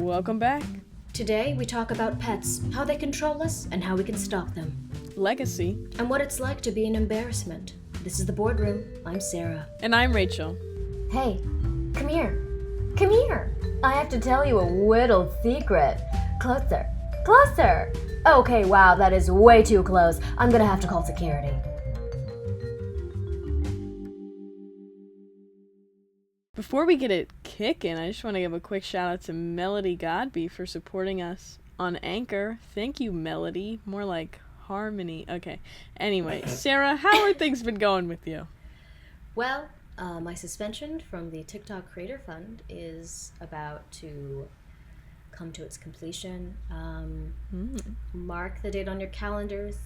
Welcome back. Today we talk about pets, how they control us, and how we can stop them. Legacy. And what it's like to be an embarrassment. This is The Boredroom. I'm Sarah. And I'm Rachel. Hey, come here. Come here. I have to tell you a little secret. Closer. Closer. Okay, wow, that is way too close. I'm gonna have to call security. Before we get it kicking, I just want to give a quick shout out to Melody Godby for supporting us on Anchor. Thank you, Melody. More like Harmony. Okay. Anyway, Sarah, how are things been going with you? Well, my suspension from the TikTok Creator Fund is about to come to its completion. Mark the date on your calendars.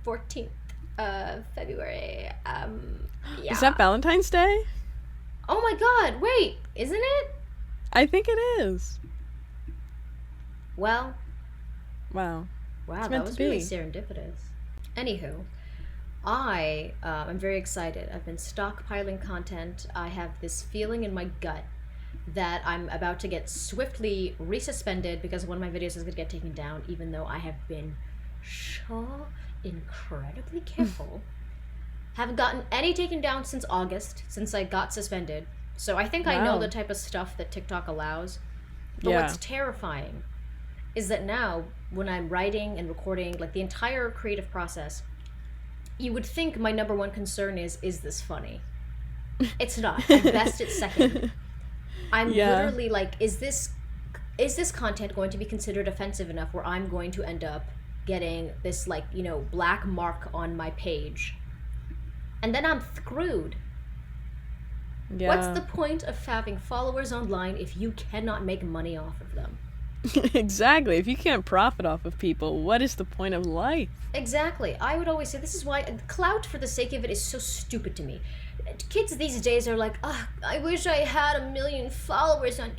14th of February. Yeah. Is that Valentine's Day? Oh my god, wait, isn't it? I think it is. Well. Wow. Wow, that was really serendipitous. Anywho, I'm very excited. I've been stockpiling content. I have this feeling in my gut that I'm about to get swiftly resuspended because one of my videos is going to get taken down, even though I have been so incredibly careful. Haven't gotten any taken down since August, since I got suspended. So I think I know the type of stuff that TikTok allows. But what's terrifying is that now, when I'm writing and recording, like the entire creative process, you would think my number one concern is this funny? It's not. At best, it's second. I'm literally like, is this content going to be considered offensive enough where I'm going to end up getting this, like, you know, black mark on my page? And then I'm screwed. Yeah. What's the point of having followers online if you cannot make money off of them? Exactly. If you can't profit off of people, what is the point of life? Exactly. I would always say this is why clout for the sake of it is so stupid to me. Kids these days are like, I wish I had 1 million followers on...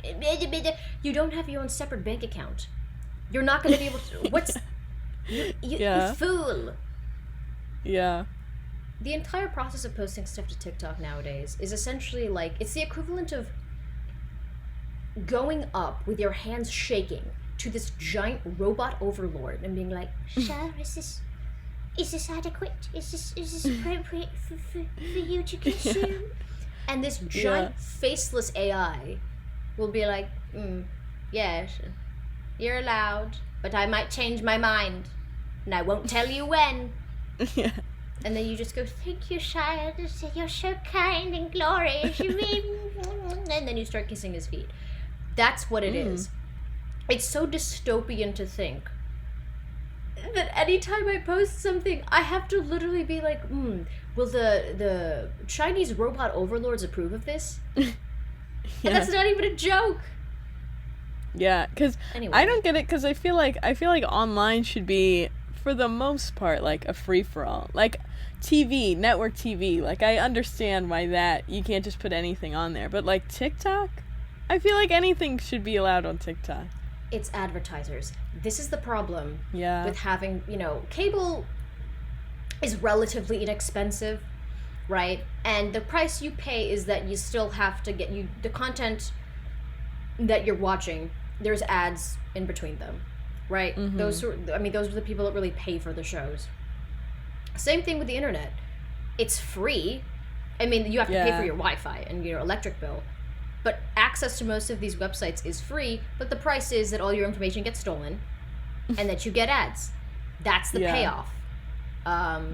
You don't have your own separate bank account. You're not going to be able to... You fool. Yeah. The entire process of posting stuff to TikTok nowadays is essentially like, it's the equivalent of going up with your hands shaking to this giant robot overlord and being like, "Sir, is this adequate? Is this appropriate for you to consume?" And this giant faceless AI will be like, "Yes, you're allowed, but I might change my mind, and I won't tell you when." Yeah. And then you just go, "Thank you, Shia. You're so kind and glorious." And then you start kissing his feet. That's what it is. It's so dystopian to think that anytime I post something, I have to literally be like, will the Chinese robot overlords approve of this? And that's not even a joke. Yeah, because anyway. I don't get it, because I feel like online should be, for the most part, like a free-for-all. Like TV, network TV, like I understand why that, you can't just put anything on there. But like TikTok, I feel like anything should be allowed on TikTok. It's advertisers. This is the problem with having, cable is relatively inexpensive, right? And the price you pay is that you still have to get the content that you're watching, there's ads in between them. Right? Mm-hmm. Those are the people that really pay for the shows. Same thing with the internet. It's free. I mean, you have to pay for your Wi-Fi and your electric bill. But access to most of these websites is free, but the price is that all your information gets stolen and that you get ads. That's the payoff.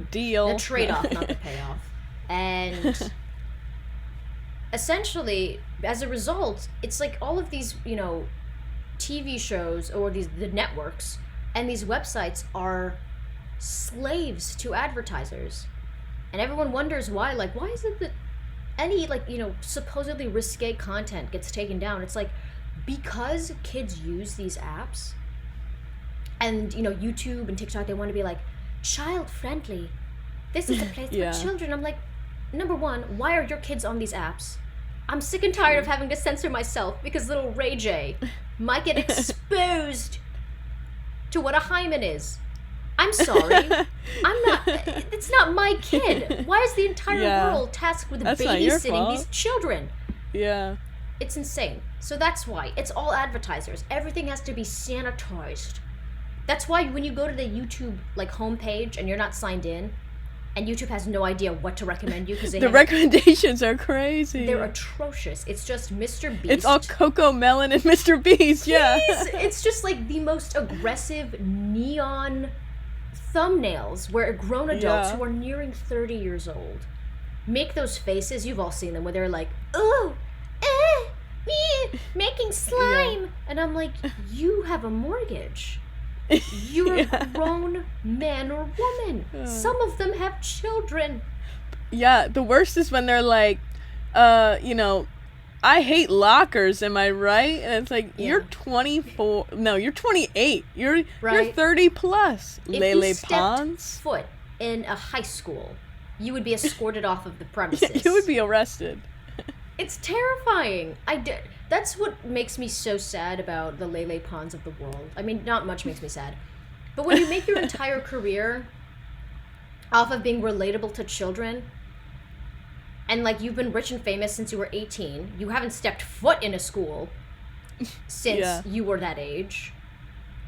Deal. The trade-off, not the payoff. And essentially, as a result, it's like all of these, TV shows or the networks and these websites are slaves to advertisers, and everyone wonders why. Like, why is it that any supposedly risque content gets taken down? It's like, because kids use these apps, and YouTube and TikTok, they want to be like child friendly. This is a place for children. I'm like, number one, why are your kids on these apps? I'm sick and tired of having to censor myself because little Ray J might get exposed to what a hymen is. I'm sorry. It's not my kid. Why is the entire world tasked with babysitting these children? Yeah. It's insane. So that's why. It's all advertisers. Everything has to be sanitized. That's why when you go to the YouTube homepage and you're not signed in, and YouTube has no idea what to recommend you because the recommendations are crazy. They're atrocious. It's just Mr. Beast. It's all Coco Melon and Mr. Beast, yeah. It's just the most aggressive neon thumbnails where grown adults who are nearing 30 years old make those faces. You've all seen them where they're like, "Oh, making slime," and I'm like, "You have a mortgage. You're a grown man or woman. Some of them have children." Yeah, the worst is when they're like, I hate lockers, am I right? And it's like, you're 24. No, you're 28. You're 30 plus. If Lele you stepped Pons. foot in a high school, you would be escorted off of the premises. You would be arrested. It's terrifying. That's what makes me so sad about the Lele Pons of the world. I mean, not much makes me sad. But when you make your entire career off of being relatable to children, and you've been rich and famous since you were 18, you haven't stepped foot in a school since you were that age,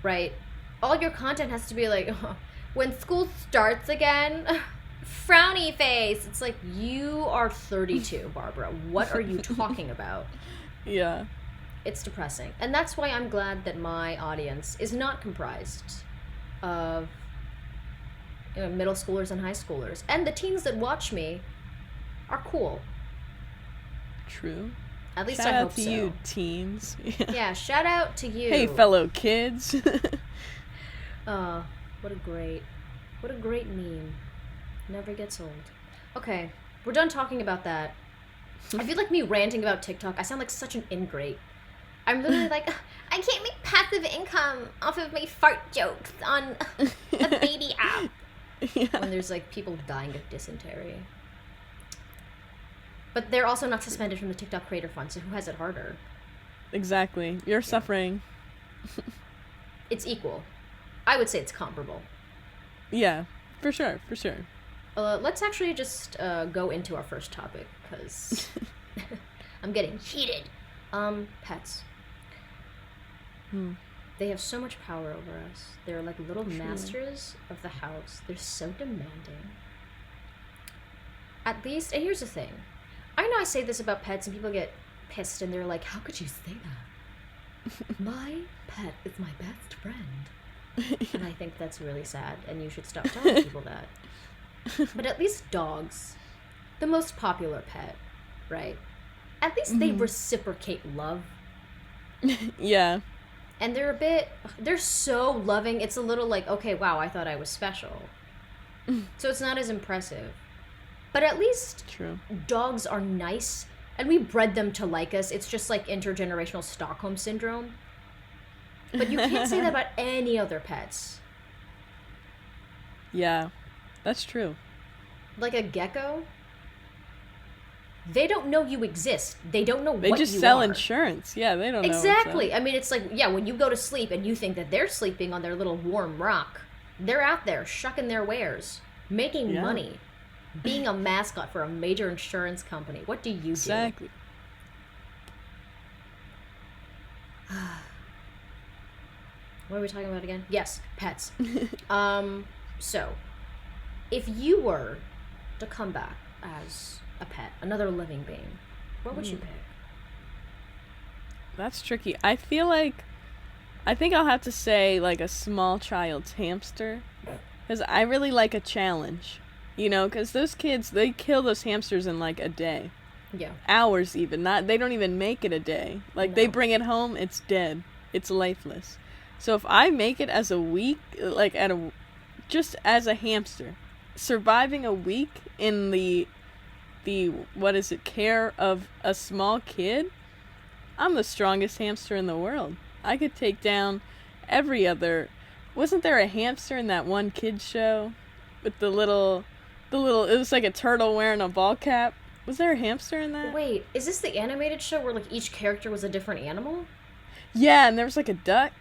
right? All your content has to be when school starts again, frowny face. It's like, you are 32, Barbara. What are you talking about? Yeah. It's depressing. And that's why I'm glad that my audience is not comprised of middle schoolers and high schoolers. And the teens that watch me are cool. True. At least shout I hope out to so. you, teens. Yeah, shout out to you. Hey, fellow kids. What a great meme. Never gets old. Okay, we're done talking about that. I feel like me ranting about TikTok, I sound like such an ingrate. I'm literally like, I can't make passive income off of my fart jokes on a baby app. Yeah. When there's people dying of dysentery. But they're also not suspended from the TikTok Creator Fund, so who has it harder? Exactly. You're suffering. It's equal. I would say it's comparable. Yeah, for sure. Let's actually just go into our first topic, because I'm getting heated. Pets. They have so much power over us. They're like little masters of the house. They're so demanding. At least, and here's the thing. I know I say this about pets and people get pissed and they're like, how could you say that? My pet is my best friend. And I think that's really sad and you should stop telling people that. But at least dogs, the most popular pet, right? At least they reciprocate love. Yeah. And they're so loving. It's a little like, okay, wow, I thought I was special. So it's not as impressive. But at least dogs are nice. And we bred them to like us. It's just like intergenerational Stockholm syndrome. But you can't say that about any other pets. Yeah, that's true. Like a gecko, they don't know you exist. They don't know what you are. They just sell insurance. Yeah, they don't know. Exactly. I mean, it's like, yeah, when you go to sleep and you think that they're sleeping on their little warm rock, they're out there shucking their wares, making money, being a mascot for a major insurance company. What do you do? Exactly. What are we talking about again? Yes, pets. So, if you were to come back as a pet, another living being, what would you pick? That's tricky. I think I'll have to say like a small child's hamster, because I really like a challenge, because those kids, they kill those hamsters in like a day. Yeah. Hours even. They don't even make it a day. Like they bring it home, it's dead. It's lifeless. So if I make it as a week, like just as a hamster, surviving a week in the care of a small kid, I'm the strongest hamster in the world. I could take down every other. Wasn't there a hamster in that one kid show with the little it was like a turtle wearing a ball cap? Was there a hamster in that? Wait, is this the animated show where like each character was a different animal? Yeah, and there was like a duck.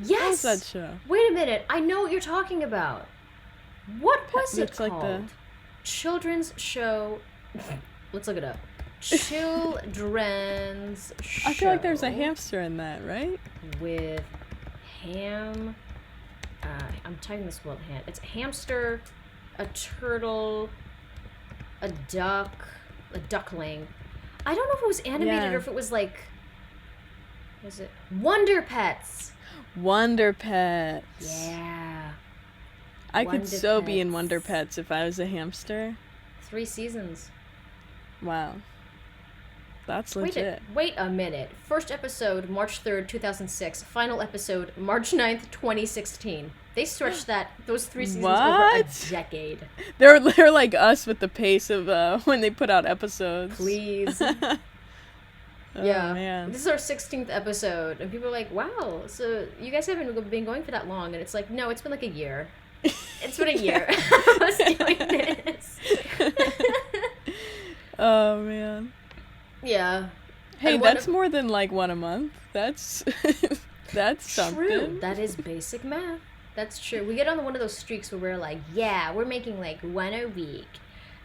Yes. What was that show? Wait a minute, I know what you're talking about. What was it called? Like children's show. Let's look it up. children's show. I feel like there's a hamster in that, right? I feel like there's a hamster in that, right? With I'm typing this word hand. It's a hamster, a turtle, a duck, a duckling. I don't know if it was animated or if it was like, was it Wonder Pets? Wonder Pets. Yeah. I could so be in Wonder Pets if I was a hamster. 3 seasons. Wow. That's legit. Wait a minute. First episode, March 3rd, 2006. Final episode, March 9th, 2016. They stretched those 3 seasons over a decade. They're like us with the pace of when they put out episodes. Please. Yeah. Man. This is our 16th episode, and people are like, wow, so you guys haven't been going for that long. And it's like, no, it's been like a year. It's been a year. I was doing this. Oh, man. Yeah. Hey, that's more than like one a month. That's something. True. That is basic math. That's true. We get on one of those streaks where we're like, yeah, we're making like one a week.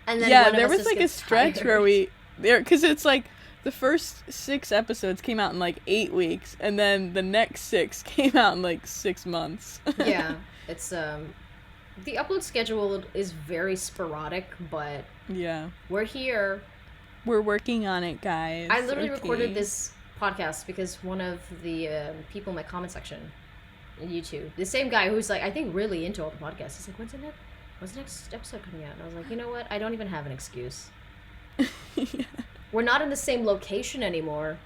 And then there was like a stretch tired. Where because it's like the first 6 episodes came out in like 8 weeks, and then the next 6 came out in like 6 months. Yeah. It's the upload schedule is very sporadic, but yeah, we're here. We're working on it, guys. I literally recorded this podcast because one of the people in my comment section on YouTube, the same guy who's like, I think really into all the podcasts, he's like, when's the next episode coming out? And I was like, you know what? I don't even have an excuse. Yeah. We're not in the same location anymore.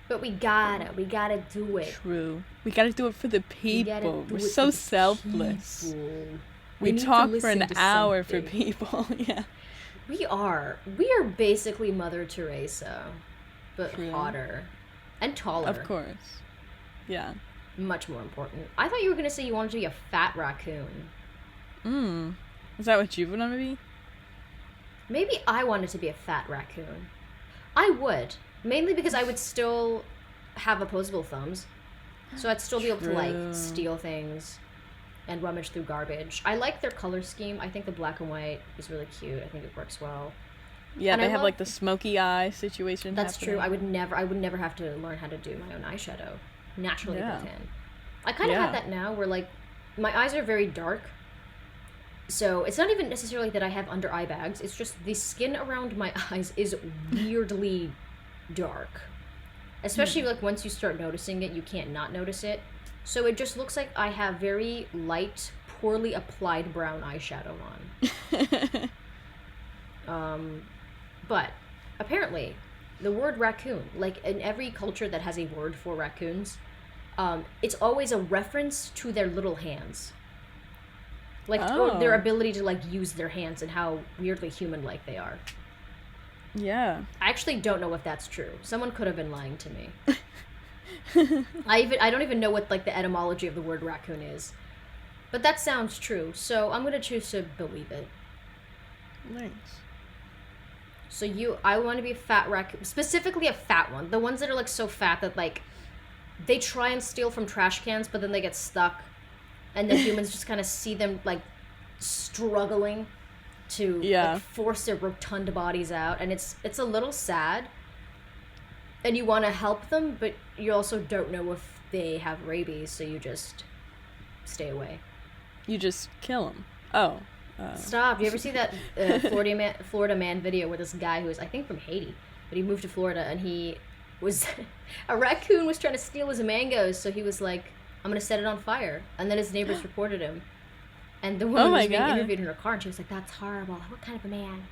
But we gotta do it. True. We gotta do it for the people. We're so selfless. We talk for an hour for people. Yeah. We are basically Mother Teresa, but hotter and taller. Of course. Yeah. Much more important. I thought you were gonna say you wanted to be a fat raccoon. Is that what you would want to be? Maybe I wanted to be a fat raccoon. I would. Mainly because I would still have opposable thumbs. So I'd still be able to, like, steal things and rummage through garbage. I like their color scheme. I think the black and white is really cute. I think it works well. Yeah, and they have, like, the smoky eye situation. That's true. I would never have to learn how to do my own eyeshadow. Naturally built in. I kind of have that now where, like, my eyes are very dark. So it's not even necessarily that I have under eye bags. It's just the skin around my eyes is weirdly dark. Especially like once you start noticing it, you can't not notice it. So it just looks like I have very light, poorly applied brown eyeshadow on. But apparently the word raccoon, like in every culture that has a word for raccoons, it's always a reference to their little hands. Like, or their ability to, like, use their hands and how weirdly human-like they are. Yeah. I actually don't know if that's true. Someone could have been lying to me. I don't even know what, like, the etymology of the word raccoon is. But that sounds true, so I'm going to choose to believe it. Nice. So I want to be a fat raccoon. Specifically a fat one. The ones that are, like, so fat that, like, they try and steal from trash cans, but then they get stuck. And the humans just kind of see them, like, struggling to like, force their rotund bodies out. And it's a little sad. And you want to help them, but you also don't know if they have rabies, so you just stay away. You just kill them. Oh. Stop. You ever see that Florida man video where this guy who was, I think, from Haiti, but he moved to Florida, and he was... a raccoon was trying to steal his mangoes, so he was like... I'm going to set it on fire. And then his neighbors reported him. And the woman was being interviewed in her car, and she was like, that's horrible. What kind of a man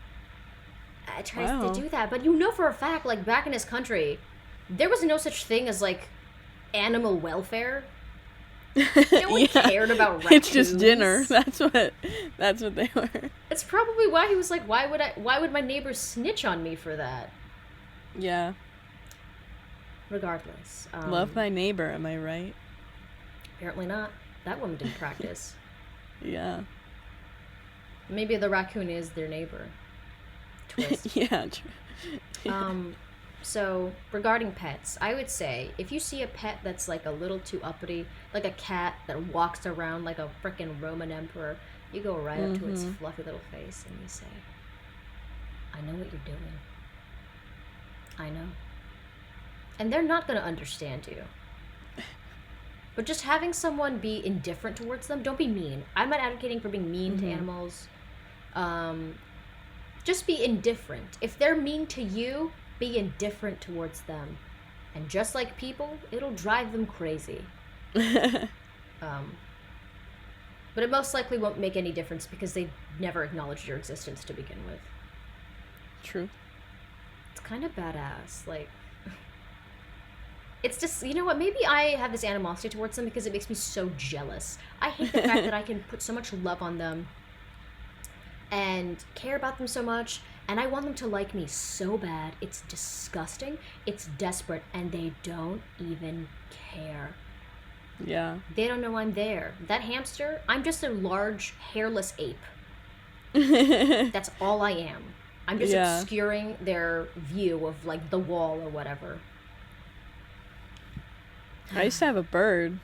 tries to do that? But you know for a fact, like, back in his country, there was no such thing as, like, animal welfare. No one cared about raccoons. It's just dinner. That's what they were. It's probably why he was like, why would my neighbors snitch on me for that? Yeah. Regardless. Love thy neighbor, am I right? Apparently not. That woman didn't practice. Yeah. Maybe the raccoon is their neighbor. Twist. Yeah. So, regarding pets, I would say, if you see a pet that's, like, a little too uppity, like a cat that walks around like a frickin' Roman emperor, you go right up to its fluffy little face and you say, I know what you're doing. I know. And they're not going to understand you. But just having someone be indifferent towards them, don't be mean. I'm not advocating for being mean to animals. Just be indifferent. If they're mean to you, be indifferent towards them. And just like people, it'll drive them crazy. But it most likely won't make any difference because they never acknowledged your existence to begin with. True. It's kind of badass. Like, it's just, you know what, maybe I have this animosity towards them because it makes me so jealous. I hate the fact that I can put so much love on them and care about them so much, and I want them to like me so bad. It's disgusting, it's desperate, and they don't even care. Yeah. They don't know I'm there. That hamster, I'm just a large, hairless ape. That's all I am. I'm just obscuring their view of, like, the wall or whatever. I used to have a bird.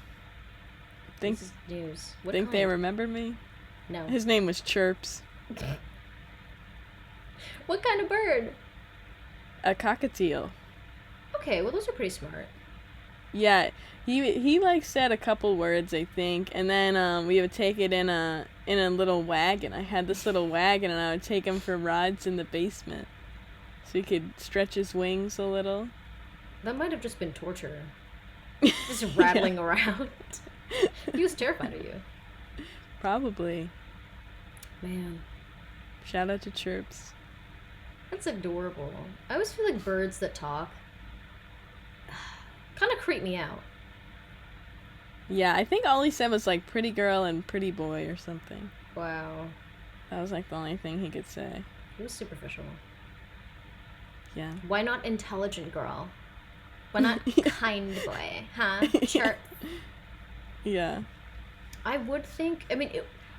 This is news. What think kind? they remember me? No. His name was Chirps. What kind of bird? A cockatiel. Okay, well, those are pretty smart. Yeah, he like said a couple words, I think, and then we would take it in a little wagon. I had this little wagon, and I would take him for rides in the basement, so he could stretch his wings a little. That might have just been torture. Just rattling around. He was terrified of you. Probably. Man. Shout out to Chirps. That's adorable. I always feel like birds that talk kind of creep me out. Yeah, I think all he said was like pretty girl and pretty boy or something. Wow. That was like the only thing he could say. It was superficial. Yeah. Why not intelligent girl? Why not kind boy? Huh? Chirp. Yeah. I would think, I mean,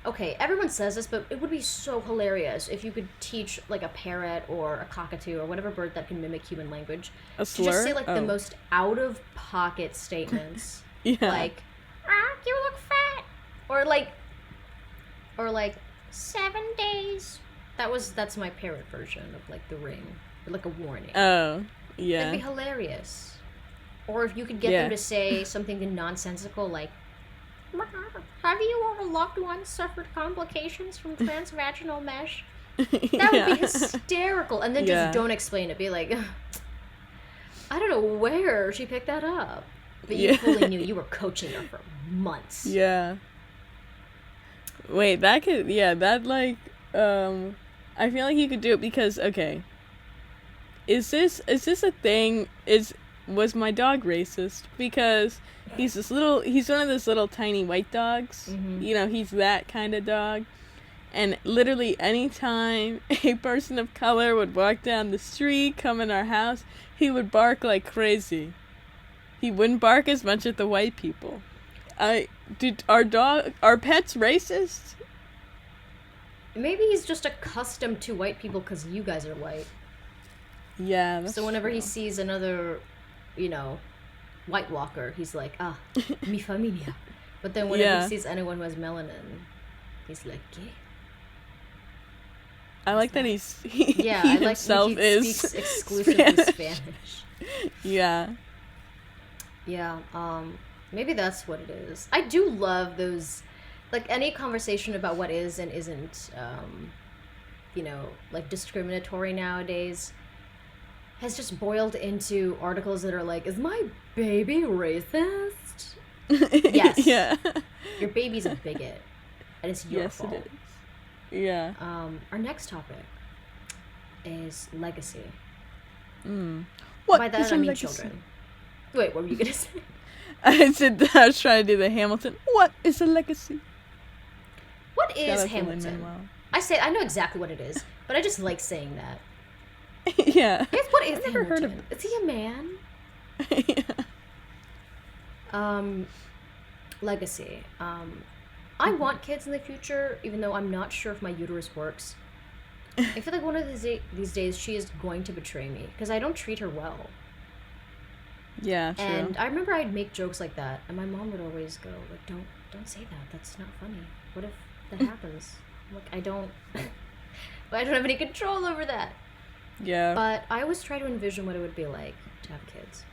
okay, everyone says this, but it would be so hilarious if you could teach, like, a parrot or a cockatoo or whatever bird that can mimic human language. A slur? To just say, like, the most out-of-pocket statements. Yeah. Like, you look fat. Or like, 7 days. That's my parrot version of, like, the ring. Or, like, a warning. Oh, yeah. That'd be hilarious. Or if you could get them to say something nonsensical, like, have you or a loved one suffered complications from transvaginal mesh? That would be hysterical. And then just don't explain it. Be like, I don't know where she picked that up. But you fully knew. You were coaching her for months. Yeah. Wait, that could, that, like, I feel like you could do it because, okay, is this a thing? Was my dog racist? Because he's one of those little tiny white dogs. Mm-hmm. You know, he's that kind of dog. And literally anytime a person of color would walk down the street, come in our house, he would bark like crazy. He wouldn't bark as much at the white people. Are pets racist? Maybe he's just accustomed to white people because you guys are white. Yeah, that's so whenever true. he sees another, White Walker, he's like, mi familia. But then whenever he sees anyone who has melanin, he's like, ¿qué? I like that he himself speaks exclusively Spanish. Yeah. Yeah, maybe that's what it is. I do love those, like, any conversation about what is and isn't, like, discriminatory nowadays has just boiled into articles that are like, is my baby racist? Yes. Yeah. Your baby's a bigot. And it's your fault. Yes, it is. Yeah. Our next topic is legacy. What By that, is I mean legacy? children. Wait, what were you going to say? I was trying to do the Hamilton. What is a legacy? What is Hamilton? I know exactly what it is, but I just like saying that. Yeah. What is I've never Hamilton? heard of it. Is he a man? Yeah. Legacy. I want kids in the future, even though I'm not sure if my uterus works. I feel like one of these days she is going to betray me because I don't treat her well. Yeah, true. And I remember I'd make jokes like that, and my mom would always go, like, don't say that. That's not funny. What if that happens? Like, I don't have any control over that. Yeah. But I always try to envision what it would be like to have kids.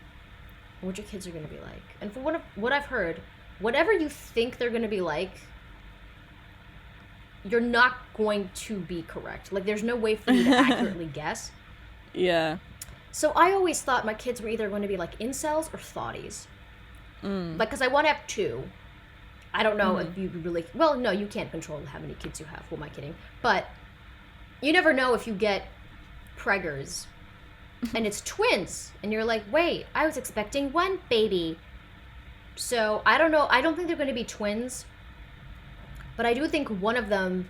What your kids are going to be like. And for what I've heard, whatever you think they're going to be like, you're not going to be correct. Like, there's no way for you to accurately guess. Yeah. So I always thought my kids were either going to be like incels or thoughties. Like, because I want to have two. I don't know if you really... Well, no, you can't control how many kids you have. Who am I kidding? But you never know if you get preggers and it's twins. And you're like, wait, I was expecting one baby. So I don't know. I don't think they're going to be twins. But I do think one of them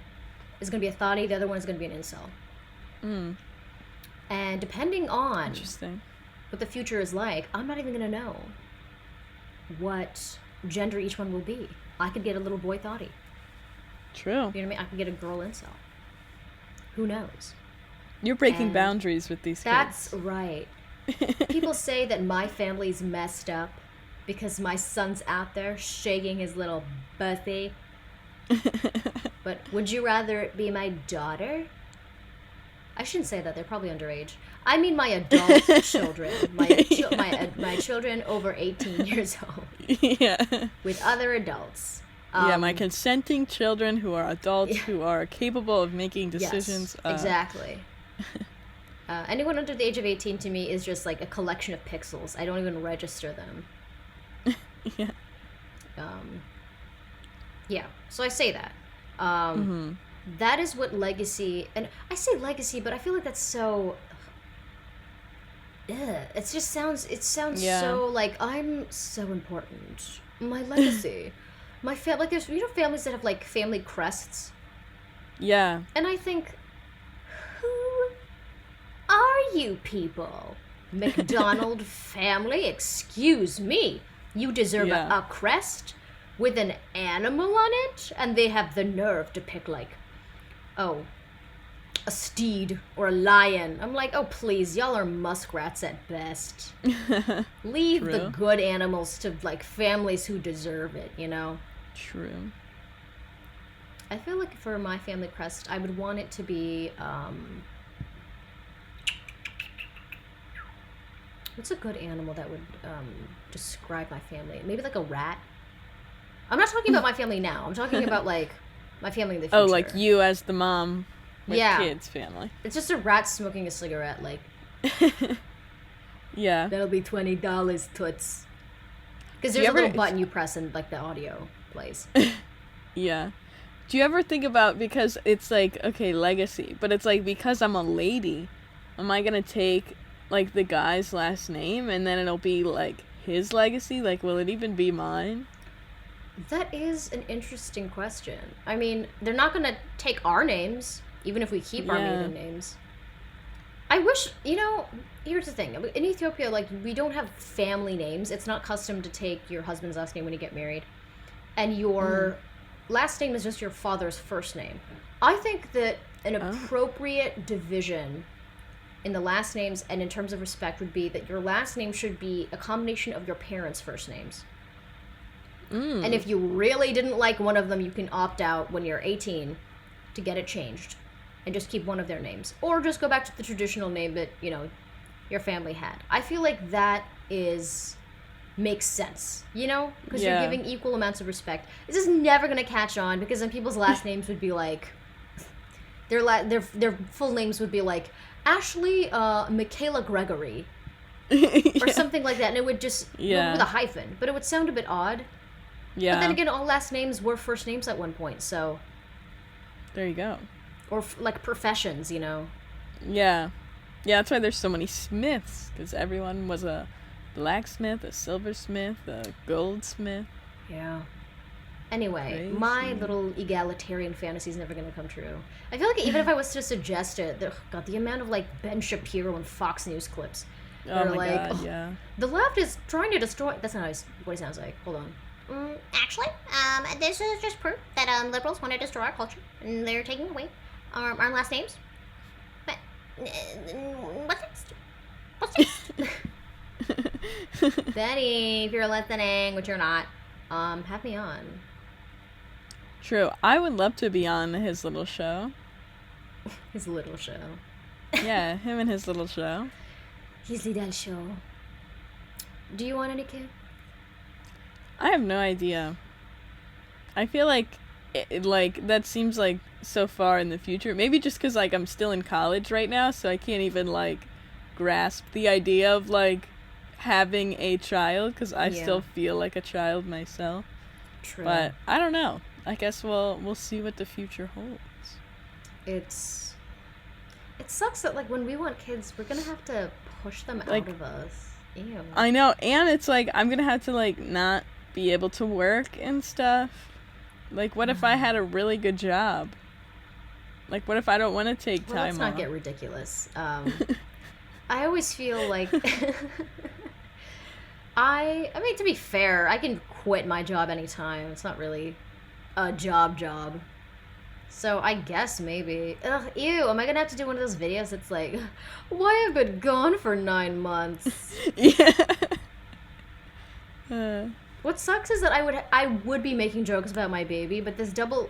is going to be a thotty. The other one is going to be an incel. And depending on what the future is like, I'm not even going to know what gender each one will be. I could get a little boy thotty. True. You know what I mean? I could get a girl incel. Who knows? You're breaking boundaries with these kids. That's right. People say that my family's messed up because my son's out there shaking his little bussy. But would you rather it be my daughter? I shouldn't say that. They're probably underage. I mean my adult children. My children over 18 years old. Yeah. With other adults. My consenting children who are adults who are capable of making decisions. Yes, exactly. Anyone under the age of 18 to me is just like a collection of pixels. I don't even register them. Yeah. Yeah. So I say that. That is what legacy, and I say legacy, but I feel like that's so, it just sounds, so like, I'm so important. My legacy. My family, like there's, families that have like family crests. Yeah. And I think, who are you people? McDonald family? Excuse me. You deserve a crest with an animal on it? And they have the nerve to pick like, a steed or a lion. I'm like, oh, please, y'all are muskrats at best. Leave the good animals to, like, families who deserve it, you know? True. I feel like for my family crest, I would want it to be, what's a good animal that would describe my family? Maybe like a rat? I'm not talking about my family now. I'm talking about, like, my family in the future. Oh, like you as the mom with kids family. It's just a rat smoking a cigarette, like. Yeah. That'll be $20, toots. Because there's a little button you press and, like, the audio plays. Yeah. Do you ever think about, because it's like, okay, legacy, but it's like, because I'm a lady, am I gonna take, like, the guy's last name and then it'll be, like, his legacy? Like, will it even be mine? That is an interesting question. I mean, they're not going to take our names, even if we keep our maiden names. I wish, here's the thing. In Ethiopia, like, we don't have family names. It's not custom to take your husband's last name when you get married. And your last name is just your father's first name. I think that an appropriate division in the last names and in terms of respect would be that your last name should be a combination of your parents' first names. And if you really didn't like one of them, you can opt out when you're 18 to get it changed and just keep one of their names. Or just go back to the traditional name that, your family had. I feel like that makes sense, because you're giving equal amounts of respect. This is never going to catch on because then people's last names would be like, their full names would be like, Ashley Michaela Gregory. Or something like that. And it would just, with a hyphen. But it would sound a bit odd. Yeah. But then again, all last names were first names at one point, so. There you go. Or, like, professions, Yeah. Yeah, that's why there's so many Smiths, because everyone was a blacksmith, a silversmith, a goldsmith. Yeah. Anyway, my little egalitarian fantasy is never going to come true. I feel like even if I was to suggest it, the amount of, like, Ben Shapiro and Fox News clips. Oh my god, yeah. The left is trying to destroy... That's not what he sounds like. Hold on. Actually, this is just proof that liberals want to destroy our culture, and they're taking away our last names. But what's this? Benny, if you're listening, which you're not, have me on. True. I would love to be on his little show. His little show. Yeah, him and his little show. His little show. Do you want any kid? I have no idea. I feel like that seems like so far in the future. Maybe just because like I'm still in college right now, so I can't even like grasp the idea of like having a child because I still feel like a child myself. True. But I don't know. I guess we'll see what the future holds. It sucks that like when we want kids, we're gonna have to push them Like, out of us. Ew. I know, and it's like I'm gonna have to like not be able to work and stuff. Like, what if I had a really good job? Like, what if I don't want to take time let's not off? get ridiculous. I always feel like I mean, to be fair, I can quit my job anytime. It's not really a job. So I guess maybe. Ugh, ew, am I gonna have to do one of those videos that's like, why I've been gone for 9 months? Yeah. What sucks is that I would be making jokes about my baby, but the double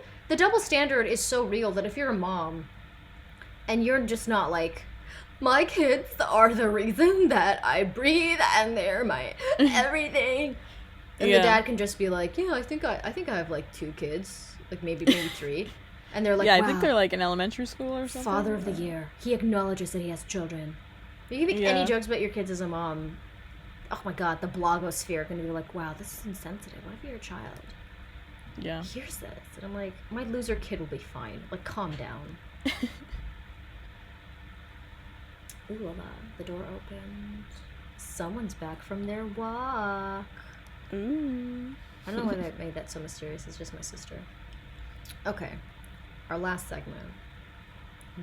standard is so real that if you're a mom and you're just not like, my kids are the reason that I breathe and they're my everything. And the dad can just be like, yeah, I think I have like 2 kids, like maybe 3. And they're like, yeah, wow, I think they're like in elementary school or something. Father of the year. He acknowledges that he has children. You can make any jokes about your kids as a mom. Oh my god, the blogosphere can be like, wow, this is insensitive. What if you're a child? Yeah. Here's this. And I'm like, my loser kid will be fine. Like, calm down. Ooh la la. The door opens. Someone's back from their walk. Ooh. I don't know why that made that so mysterious. It's just my sister. Okay. Our last segment.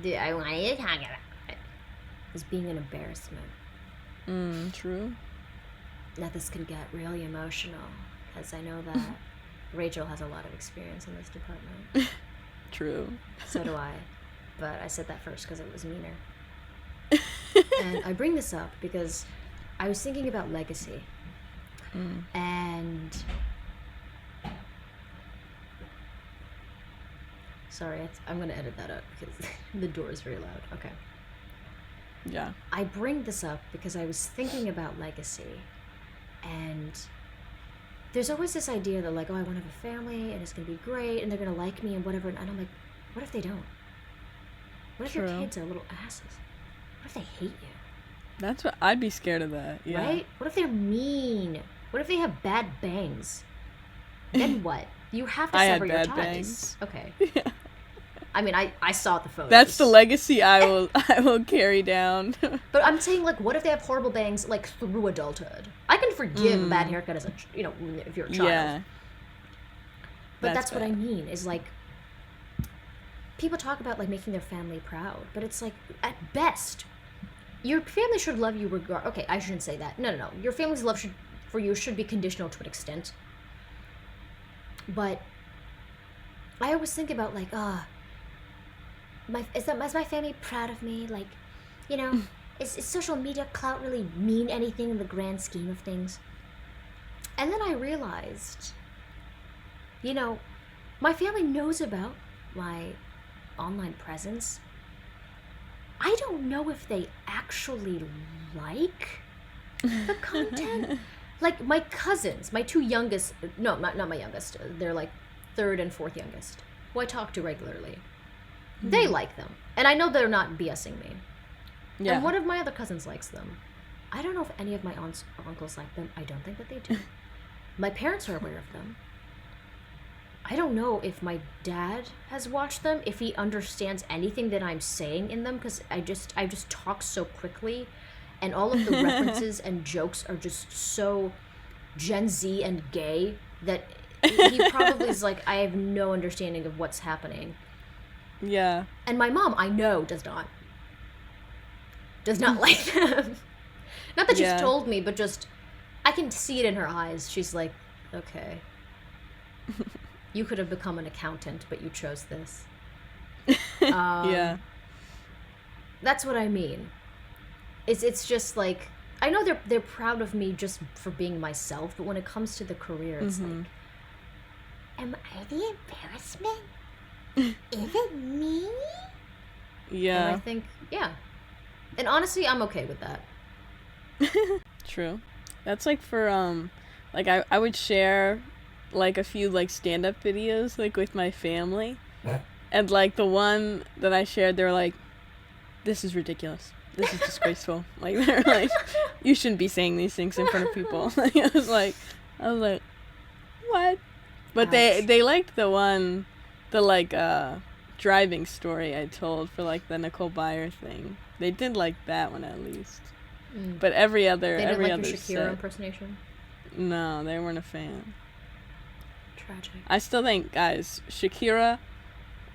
I wanted to talk about it. Is being an embarrassment. True. Now this can get really emotional because I know that Rachel has a lot of experience in this department. True. So do I. But I said that first because it was meaner. And I bring this up because I was thinking about legacy. And sorry, I'm going to edit that out because the door is very loud. Okay. Yeah. I bring this up because I was thinking about legacy, and there's always this idea that like, oh, I want to have a family and it's going to be great and they're going to like me and whatever. And I'm like, what if they don't? What if your kids are little asses? What if they hate you? That's what I'd be scared of that. Yeah. Right? What if they're mean? What if they have bad bangs? Then what? You have to sever your ties. Bangs. Okay. Yeah. I mean, I saw the photos. That's the legacy I will carry down. But I'm saying, like, what if they have horrible bangs, like, through adulthood? I can forgive a bad haircut as a, if you're a child. Yeah. But that's what I mean, is, like, people talk about, like, making their family proud. But it's, like, at best, your family should love you okay, I shouldn't say that. No. Your family's love for you should be conditional to an extent. But I always think about, like, is my family proud of me? Like, is social media clout really mean anything in the grand scheme of things? And then I realized, my family knows about my online presence. I don't know if they actually like the content. Like, my cousins, my 2 youngest, no, not my youngest, they're like 3rd and 4th youngest, who I talk to regularly. They like them. And I know they're not BSing me. Yeah. And one of my other cousins likes them. I don't know if any of my aunts or uncles like them. I don't think that they do. My parents are aware of them. I don't know if my dad has watched them, if he understands anything that I'm saying in them, because I just talk so quickly, and all of the references and jokes are just so Gen Z and gay that he probably is like, I have no understanding of what's happening. Yeah. And my mom, I know, does not like them. Not that she's told me, but just, I can see it in her eyes. She's like, okay. You could have become an accountant, but you chose this. Yeah. That's what I mean. It's just like, I know they're proud of me just for being myself, but when it comes to the career, it's like, am I the embarrassment? Is it me? Yeah. And I think, And honestly, I'm okay with that. True. That's like for like I would share like a few like stand-up videos like with my family, and like the one that I shared, they're like, this is ridiculous, this is disgraceful. Like they're like, you shouldn't be saying these things in front of people. Like, I was like what? But they liked the one, the like driving story I told for like the Nicole Byer thing. They did like that one at least. But every other they didn't like other your Shakira set, impersonation? No, they weren't a fan. Tragic. I still think, guys, Shakira,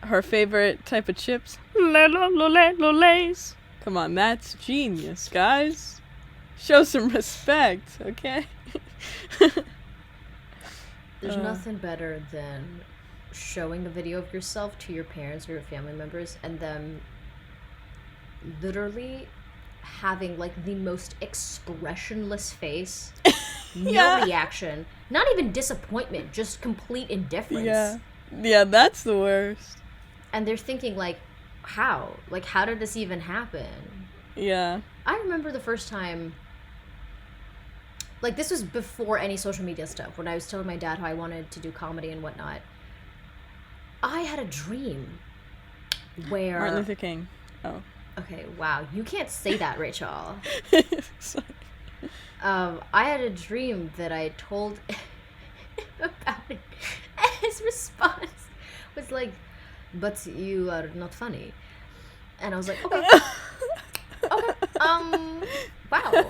her favorite type of chips, Lays. Come on, that's genius, guys. Show some respect, okay? There's nothing better than showing a video of yourself to your parents or your family members and them literally having like the most expressionless face, no reaction, not even disappointment, just complete indifference. Yeah, that's the worst. And they're thinking like, how did this even happen? Yeah. I remember the first time, like this was before any social media stuff, when I was telling my dad how I wanted to do comedy and whatnot. I had a dream where Martin Luther King. Oh. Okay, wow. You can't say that, Rachel. I had a dream that I told about it. And his response was like, but you are not funny. And I was like, okay. Wow.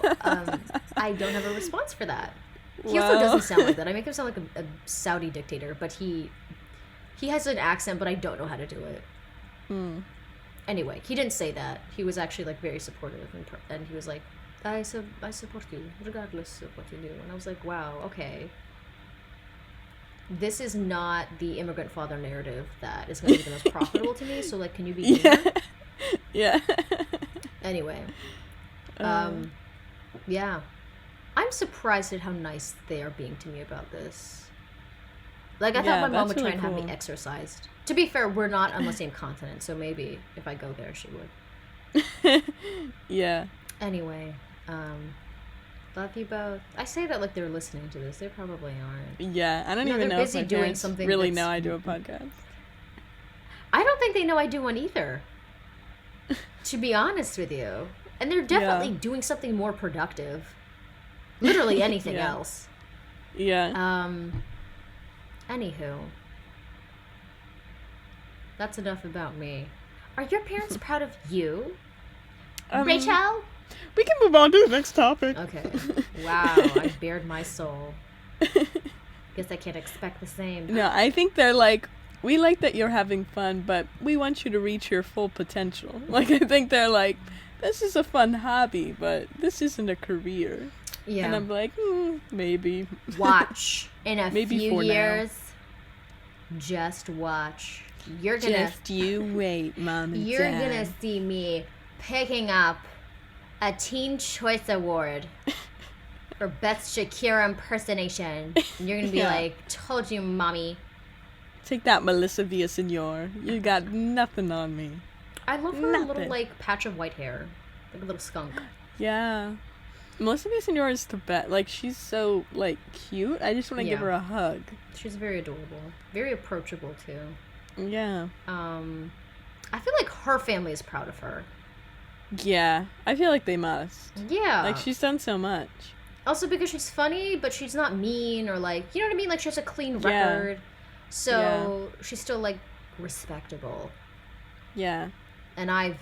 I don't have a response for that. He also doesn't sound like that. I make him sound like a Saudi dictator, but he has an accent, but I don't know how to do it. Anyway, he didn't say that. He was actually like very supportive, and he was like, I support you regardless of what you do. And I was like, wow, okay. This is not the immigrant father narrative that is going to be the most profitable to me. So like, can you be here? Yeah. Anyway, yeah, I'm surprised at how nice they are being to me about this. Like, I thought my mom would try and have me exercised. To be fair, we're not on the same continent, so maybe if I go there, she would. Yeah. Anyway, love you both. I say that like they're listening to this. They probably aren't. Yeah, I don't even know if my parents really know I do a podcast. I don't think they know I do one either, to be honest with you. And they're definitely doing something more productive. Literally anything else. Yeah. Anywho. That's enough about me. Are your parents proud of you? Rachel? We can move on to the next topic. Okay. Wow, I bared my soul. Guess I can't expect the same. No, I think they're like, we like that you're having fun, but we want you to reach your full potential. Like, I think they're like, this is a fun hobby, but this isn't a career. Yeah. And I'm like, maybe. Watch. In a few years, just watch. You're gonna... Just you wait, Mom and You're Dad. gonna see me picking up a Teen Choice Award for Best Shakira Impersonation. And you're gonna be like, told you, Mommy. Take that, Melissa Villaseñor. You got nothing on me. I love her little, like, patch of white hair. Like a little skunk. Yeah. Melissa Villaseñor is the best. Like, she's so, like, cute. I just want to give her a hug. She's very adorable. Very approachable, too. Yeah. I feel like her family is proud of her. Yeah. I feel like they must. Yeah. Like, she's done so much. Also because she's funny, but she's not mean or, like, you know what I mean? Like, she has a clean record. Yeah. So, she's still, like, respectable. Yeah. And I've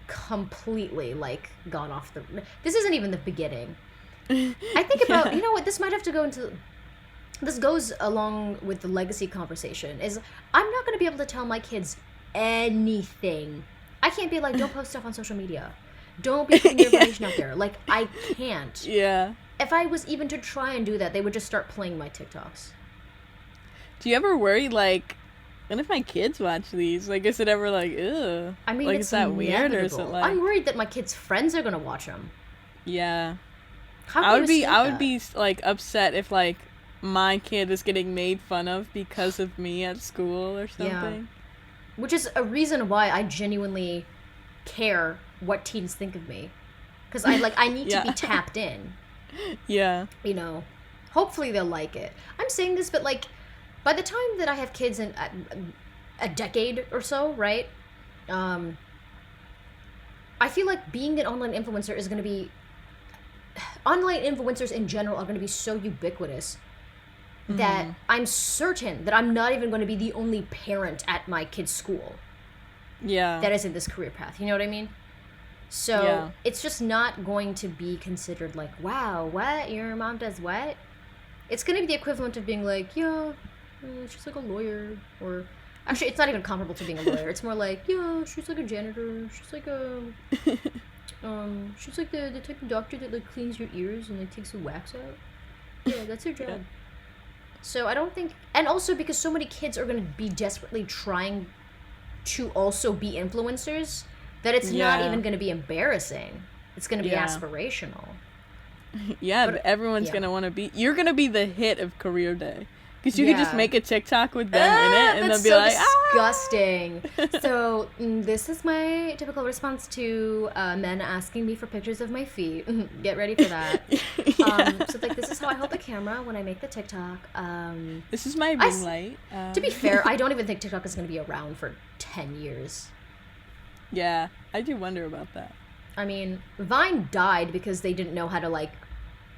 completely, like, gone off the... This isn't even the beginning. I think about... You know what? This might have to go into... This goes along with the legacy conversation, is I'm not going to be able to tell my kids anything. I can't be like, don't post stuff on social media. Don't be putting your information out there. Like, I can't. Yeah. If I was even to try and do that, they would just start playing my TikToks. Do you ever worry, like, what if my kids watch these? Like, is it ever like, ugh? I mean, like, it's is that inevitable. weird, or is it like... I'm worried that my kids' friends are going to watch them. Yeah. I would be, like, upset if, like, my kid is getting made fun of because of me at school or something. Yeah. Which is a reason why I genuinely care what teens think of me. Because I need to be tapped in. Yeah. You know, hopefully they'll like it. I'm saying this, but like, by the time that I have kids in a decade or so, right? I feel like being an online influencer is going to be... Online influencers in general are going to be so ubiquitous that I'm certain that I'm not even going to be the only parent at my kid's school. Yeah. That is in this career path. You know what I mean? So it's just not going to be considered like, wow, what? Your mom does what? It's going to be the equivalent of being like, yeah, she's like a lawyer. Or actually, it's not even comparable to being a lawyer. It's more like, yeah, she's like a janitor. She's like a... she's like the type of doctor that like cleans your ears and like takes the wax out. Yeah, that's her job. Yeah. So I don't think... And also because so many kids are going to be desperately trying to also be influencers... that it's not even going to be embarrassing. It's going to be aspirational. Yeah, but everyone's going to want to be... You're going to be the hit of career day. Because you could just make a TikTok with them in it, and they'll be like, disgusting. So, this is my typical response to men asking me for pictures of my feet. Get ready for that. So, like, this is how I hold the camera when I make the TikTok. This is my ring light. To be fair, I don't even think TikTok is going to be around for 10 years. Yeah, I do wonder about that. I mean, Vine died because they didn't know how to, like,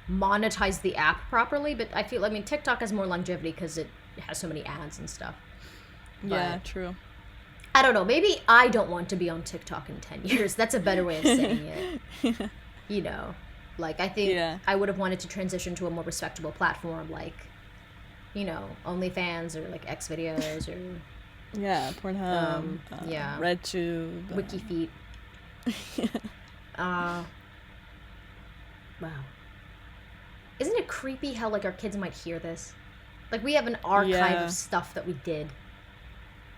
monetize the app properly, but TikTok has more longevity because it has so many ads and stuff. Yeah, true. I don't know. Maybe I don't want to be on TikTok in 10 years. That's a better way of saying it. You know, like, I think I would have wanted to transition to a more respectable platform, like, you know, OnlyFans or, like, Xvideos or... Yeah, Pornhub, RedTube, WikiFeet. Wow. Isn't it creepy how, like, our kids might hear this? Like, we have an archive of stuff that we did.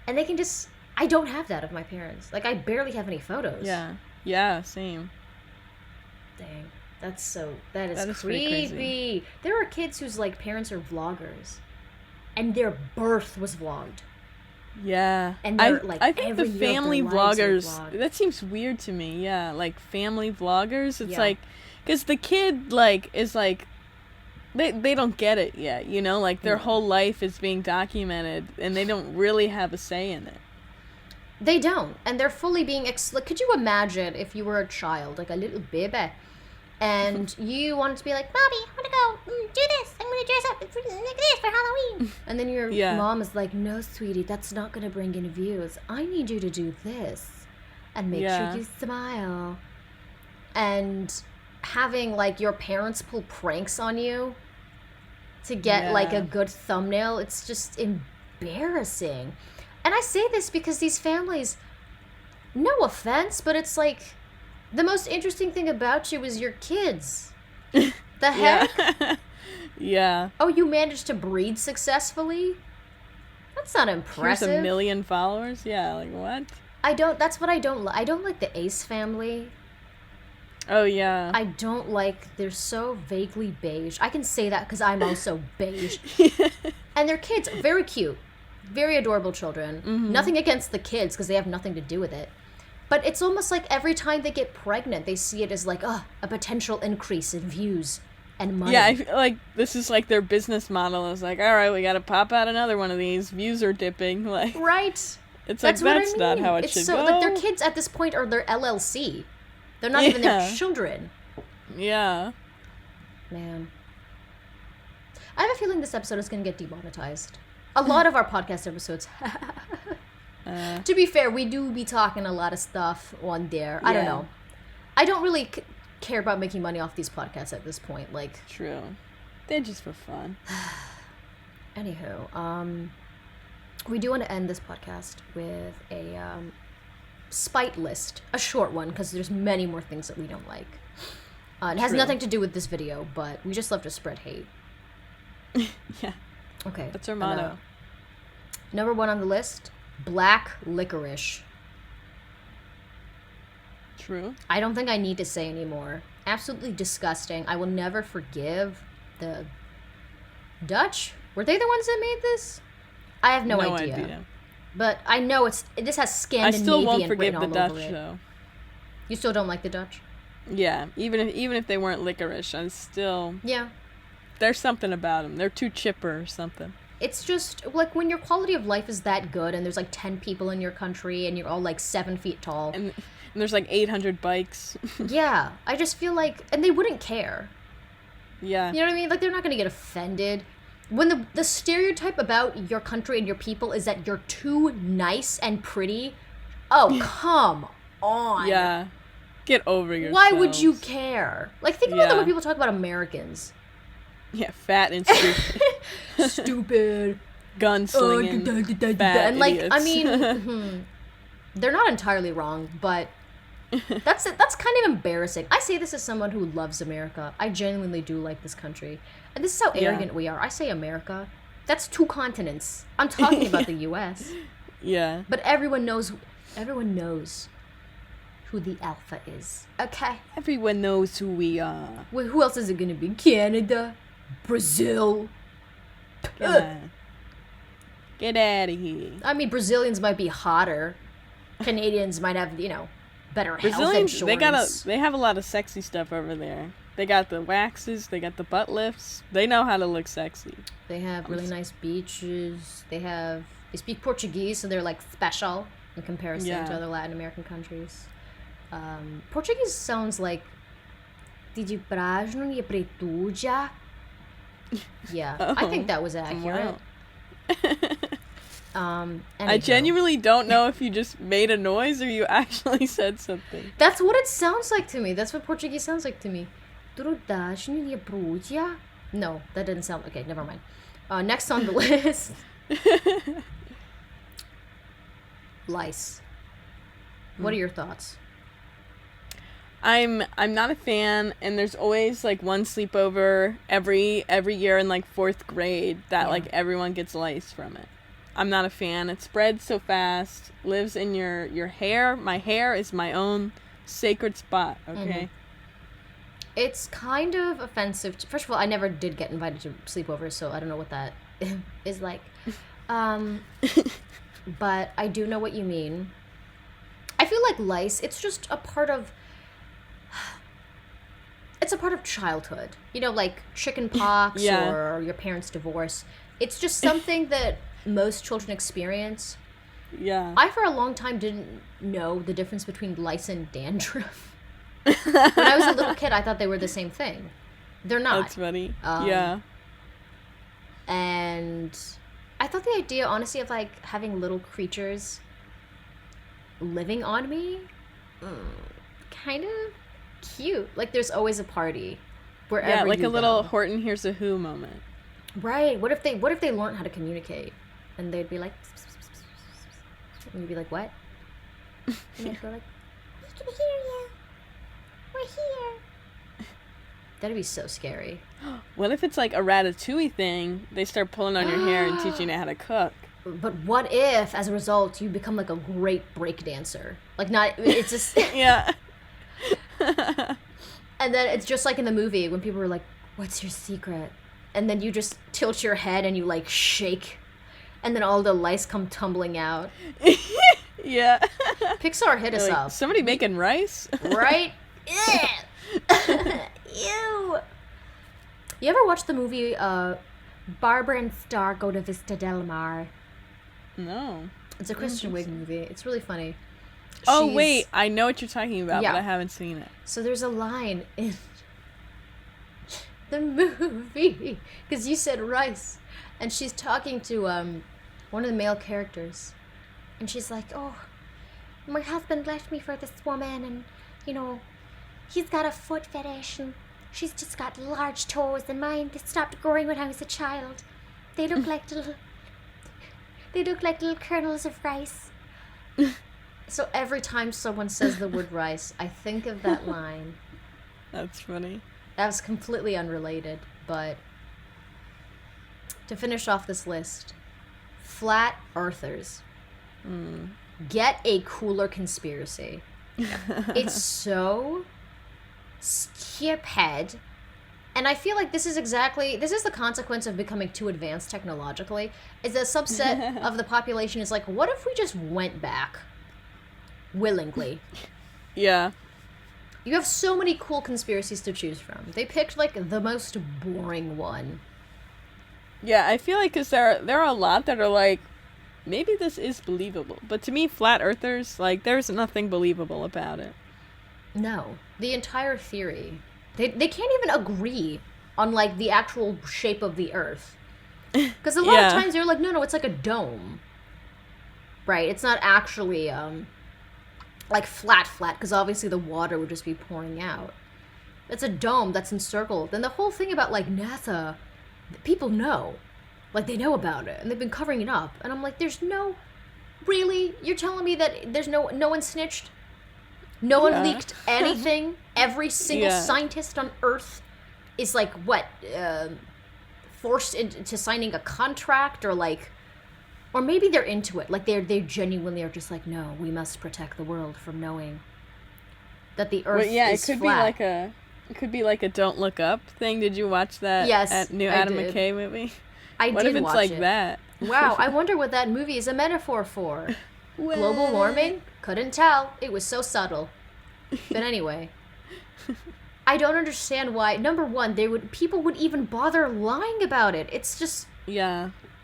And they can just... I don't have that of my parents. Like, I barely have any photos. Yeah. Yeah, same. Dang. That is creepy. There are kids whose, like, parents are vloggers. And their birth was vlogged. Yeah. And I think the family vloggers, that seems weird to me. Yeah, like family vloggers, it's like, because the kid like is like, they don't get it yet, you know, like their whole life is being documented and they don't really have a say in it. They don't, and they're fully being like, could you imagine if you were a child, like a little baby, and you wanted to be like, Mommy, I want to go do this. I'm going to dress up like this for Halloween. And then your mom is like, no, sweetie, that's not going to bring in views. I need you to do this and make sure you smile. And having, like, your parents pull pranks on you to get, like, a good thumbnail, it's just embarrassing. And I say this because these families, no offense, but it's like... The most interesting thing about you is your kids. The heck? Yeah. Oh, you managed to breed successfully? That's not impressive. Here's 1 million followers? Yeah, like what? That's what I don't like. I don't like the Ace family. Oh, yeah. I don't like, they're so vaguely beige. I can say that because I'm also beige. And their kids, very cute. Very adorable children. Mm-hmm. Nothing against the kids because they have nothing to do with it. But it's almost like every time they get pregnant, they see it as like, a potential increase in views and money. Yeah, I feel like this is like their business model. Is like, all right, we got to pop out another one of these. Views are dipping. Like, right. It's like, that's not how it should go. Like, their kids at this point are their LLC. They're not even their children. Yeah. Man. I have a feeling this episode is going to get demonetized. A lot of our podcast episodes. To be fair, we do be talking a lot of stuff on there. I don't know. I don't really care about making money off these podcasts at this point. Like, true. They're just for fun. Anywho, we do want to end this podcast with a spite list. A short one, because there's many more things that we don't like. It has nothing to do with this video, but we just love to spread hate. Yeah. Okay. That's our motto. Number 1 on the list, black licorice. True. I don't think I need to say anymore. Absolutely disgusting. I will never forgive the Dutch. Were they the ones that made this? I have no idea. But I know this has Scandinavian I still won't forgive written the all Dutch, over it. though. You still don't like the Dutch? Yeah, even if they weren't licorice, I'm still... Yeah. There's something about them. They're too chipper or something. It's just, like, when your quality of life is that good and there's, like, 10 people in your country and you're all, like, 7 feet tall. And there's, like, 800 bikes. Yeah. I just feel like... And they wouldn't care. Yeah. You know what I mean? Like, they're not going to get offended. When the stereotype about your country and your people is that you're too nice and pretty, oh, come on. Yeah. Get over yourself. Why would you care? Like, think about the way people talk about Americans. Yeah, fat and stupid. Stupid. Gunslinging. Fat and, like, idiots. I mean, they're not entirely wrong, but that's kind of embarrassing. I say this as someone who loves America. I genuinely do like this country. And this is how arrogant we are. I say America. That's 2 continents. I'm talking about the U.S. Yeah. But everyone knows who the alpha is. Okay? Everyone knows who we are. Well, who else is it going to be? Canada? Brazil? Come on. Get out of here. I mean, Brazilians might be hotter. Canadians might have, better health insurance. They have a lot of sexy stuff over there. They got the waxes, they got the butt lifts. They know how to look sexy. They have really nice beaches. They speak Portuguese, so they're, like, special in comparison to other Latin American countries. Portuguese sounds like "Ti pražno je pretuđa." Yeah, I think that was accurate. Wow. I genuinely don't know if you just made a noise or you actually said something. That's what it sounds like to me. That's what Portuguese sounds like to me. No, that didn't sound... Okay, never mind. Next on the list. Lice. What are your thoughts? I'm not a fan, and there's always, like, one sleepover every year in, like, 4th grade that like everyone gets lice from it. I'm not a fan. It spreads so fast, lives in your hair. My hair is my own sacred spot, okay? It's kind of offensive. First of all, I never did get invited to sleepovers, so I don't know what that is like. But I do know what you mean. I feel like lice, it's just a part of... It's a part of childhood. Like chicken pox or your parents' divorce. It's just something that most children experience. Yeah. I, for a long time, didn't know the difference between lice and dandruff. When I was a little kid, I thought they were the same thing. They're not. That's funny. Yeah. And I thought the idea, honestly, of, like, having little creatures living on me, kind of cute. Like, there's always a party wherever like you a little go. Horton Hears a Who moment. Right. What if they learned how to communicate? And they'd be like... And you'd be like, what? And they'd go like, we can hear you. We're here. That'd be so scary. What if it's like a Ratatouille thing? They start pulling on your hair and teaching you how to cook. But what if, as a result, you become like a great break dancer? Like, it's just... Yeah. And then it's just like in the movie when people were like, what's your secret? And then you just tilt your head and you, like, shake. And then all the lice come tumbling out. Yeah. Pixar hit us up. Somebody making rice? Right? Ew. You ever watch the movie Barbara and Star Go to Vista Del Mar? No. It's a Kristen Wiig movie. It's really funny. Oh, wait. I know what you're talking about, Yeah. but I haven't seen it. So there's a line in the movie, because you said rice, and she's talking to one of the male characters, and she's like, oh, my husband left me for this woman, and, he's got a foot fetish, and she's just got large toes, and mine, they stopped growing when I was a child. They look like little kernels of rice. So every time someone says the word rice, I think of that line. That's funny. That was completely unrelated, but to finish off this list, flat earthers. Get a cooler conspiracy. It's so stupid. And I feel like this is the consequence of becoming too advanced technologically, is a subset of the population is like, what if we just went back willingly? Yeah. You have so many cool conspiracies to choose from. They picked, like, the most boring one. Yeah, I feel like because there are a lot that are like, maybe this is believable. But to me, flat earthers, like, there's nothing believable about it. No. The entire theory. They can't even agree on, like, the actual shape of the Earth. Because a lot of times they're like, no, it's like a dome. Right? It's not actually, like, flat, because obviously the water would just be pouring out. It's a dome that's encircled. And the whole thing about, like, NASA, people know. Like, they know about it, and they've been covering it up. And I'm like, there's no... Really? You're telling me that there's no one snitched? No one leaked anything? Every single scientist on Earth is, like, what? Forced into signing a contract? Or, like... Or maybe they're into it. Like, they genuinely are just like, no, we must protect the world from knowing that the Earth is flat. It could be like a Don't Look Up thing. Did you watch that new Adam McKay movie? What if it's like that? Wow, I wonder what that movie is a metaphor for. Global warming? Couldn't tell. It was so subtle. But anyway, I don't understand why. Number one, people would even bother lying about it. It's just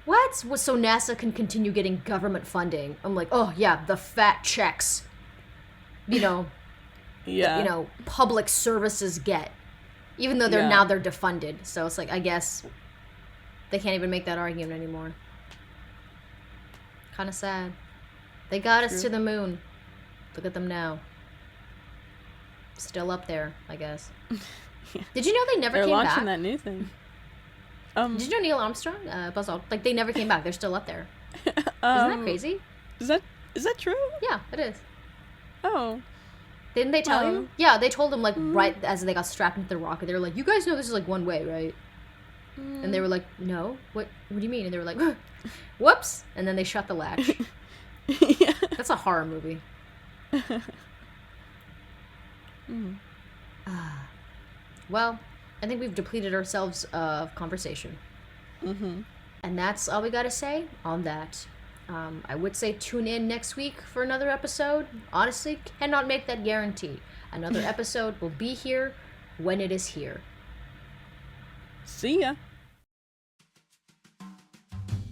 what? So NASA can continue getting government funding. I'm like, oh yeah, the fat checks. That, public services get, even though they're defunded. So it's like, I guess they can't even make that argument anymore. Kind of sad. They got us to the moon. Look at them now. Still up there, I guess. Did you know they never came back? They're launching that new thing. Did you know Neil Armstrong, Buzz Aldrin? Like, they never came back. They're still up there. Isn't that crazy? Is that true? Yeah, it is. Oh. Didn't they tell you? Yeah, they told them, like, right as they got strapped into the rocket. They were like, you guys know this is, like, one way, right? And they were like, no. What do you mean? And they were like, whoops. And then they shut the latch. That's a horror movie. Well, I think we've depleted ourselves of conversation. And that's all we got to say on that. I would say tune in next week for another episode. Honestly, cannot make that guarantee. Another episode will be here when it is here. See ya.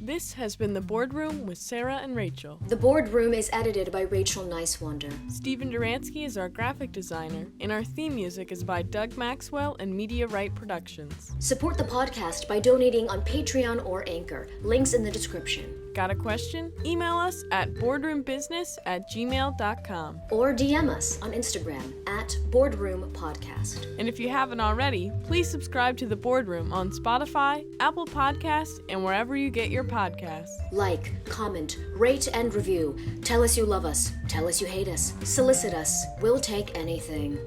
This has been The Boredroom with Sarah and Rachel. The Boredroom is edited by Rachel Nicewander. Stephen Duransky is our graphic designer, and our theme music is by Doug Maxwell and Media Right Productions. Support the podcast by donating on Patreon or Anchor. Links in the description. Got a question? Email us at boredroombusiness@gmail.com. Or DM us on Instagram at Boredroom Podcast. And if you haven't already, please subscribe to The Boredroom on Spotify, Apple Podcasts, and wherever you get your podcasts. Like, comment, rate, and review. Tell us you love us. Tell us you hate us. Solicit us. We'll take anything.